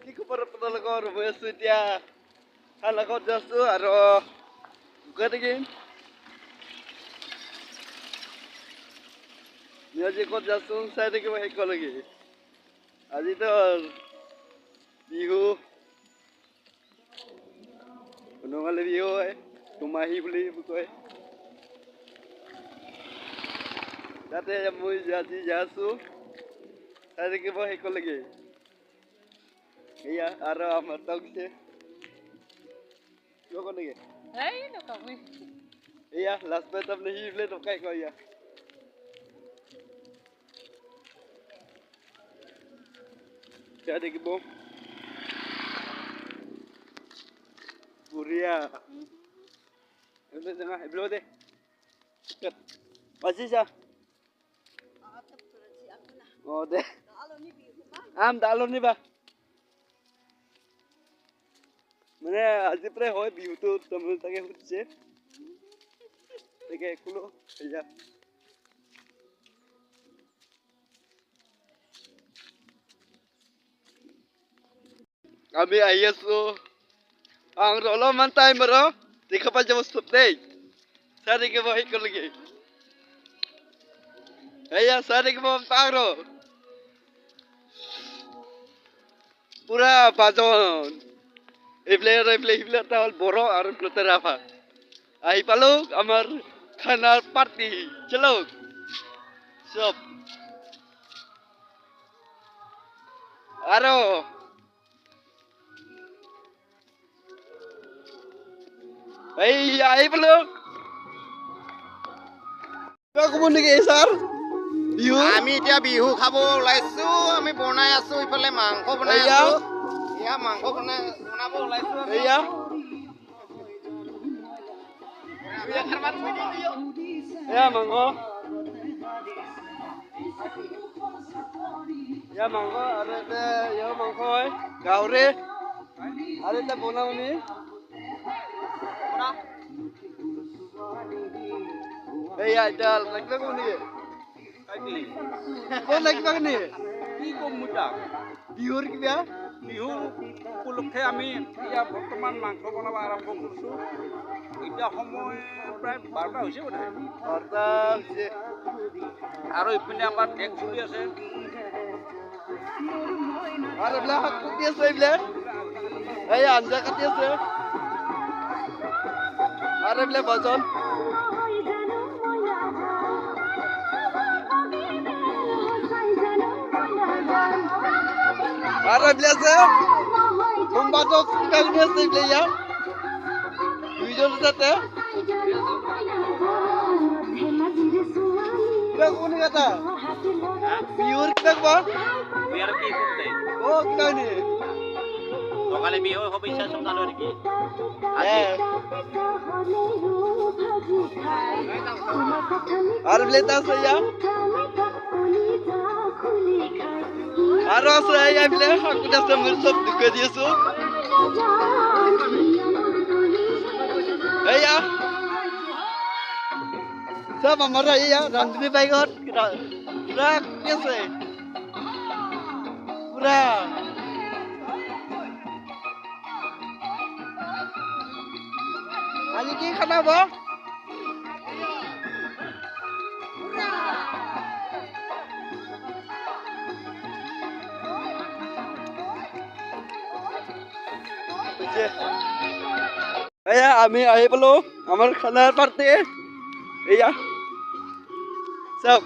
কি খবৰ আপোনালোকৰ? মই আছো এতিয়া খানাখত যাইছো আৰু মিউজিকত যাইছো চাই থাকিব শেষলৈকে। আজিতো বিহু নঙালী বিহু হয়, দুমাহী বুলি কয়। তাতে মই আজি যাইছো চাই থাকিব শেষলৈকে। Iya, ara matog siya. Yo ko nige. Ay, nakawin. Iya, last bet of the hivle to kay ko iya. Siya de gibo. Buria. Iblo de nga, iblo de. Kat. Masih siya. Oh, de. Dalo ni ba? মানে আজি প্ৰায় হয় বিহুটো তামোল তাকে সুধিছে তাকে একলো এয়া আমি আহি আছো আং অলপমান টাইম আৰু দেখা পাই যাব চব দেই চাই থাকিব শেষলৈকে এয়া চাই থাকিব পাৰ পুৰা বাজন এইফালে হল বড়ো আৰু প্লেটাৰ ৰাভা আহি পালো আমাৰ খানাৰ পাৰ্টি চলো সব আৰু এই আহি পালো ক'ব নেকি ছাৰ বিহু আমি এতিয়া বিহু খাব ওলাইছো আমি বনাই আছো ইফালে মাংস বনাই আছো এয়া মাংস বনাব ওলাইছো এয়া এয়া মাংস আৰু এটা এয়া মাংস হয় গাহৰি আৰু এটা বনাওনি এয়া এটা লাগিব ক'ব নেকি ক'ত লাগিব নেকি কি কম মুটা বিহুৰ কিবা বিহু উপলক্ষে আমি এতিয়া বৰ্তমান মাংস বনাব আৰম্ভ কৰিছোঁ এতিয়া সময় প্ৰায় 12টা হৈছে বোধ আৰু ইপিনে আমাৰ টেক চলি আছে আৰু এইবিলাক শাক কাটি আছে এইবিলাক এই আঞ্জা কাটি আছে আৰু এইবিলাক ভজন আৰু এইবিলাক আছে সম্পাদক কিবা কিবি আছে এইবিলাক ইয়াত দুইজন তাতে কিবা কোন কথা বিহুৰ কিবা কোৱা বিয়াৰ কি কৰতে অ' কিবা নি সকালে বিহু শুভেচ্ছা জনালো নেকি আৰু এইবিলাক আছে ইয়াত আৰু আছে এইবিলাক শাক কাটি আছে মই চব দেখুৱাই দি আছো এয়া চব আমাৰ এয়া ৰান্ধনী বাইকত পুৰা কি আছে পুৰা আজি কি খানা হ'ব এয়া আমি আহি পালো আমাৰ খানাৰ পাৰ্টি এয়া চব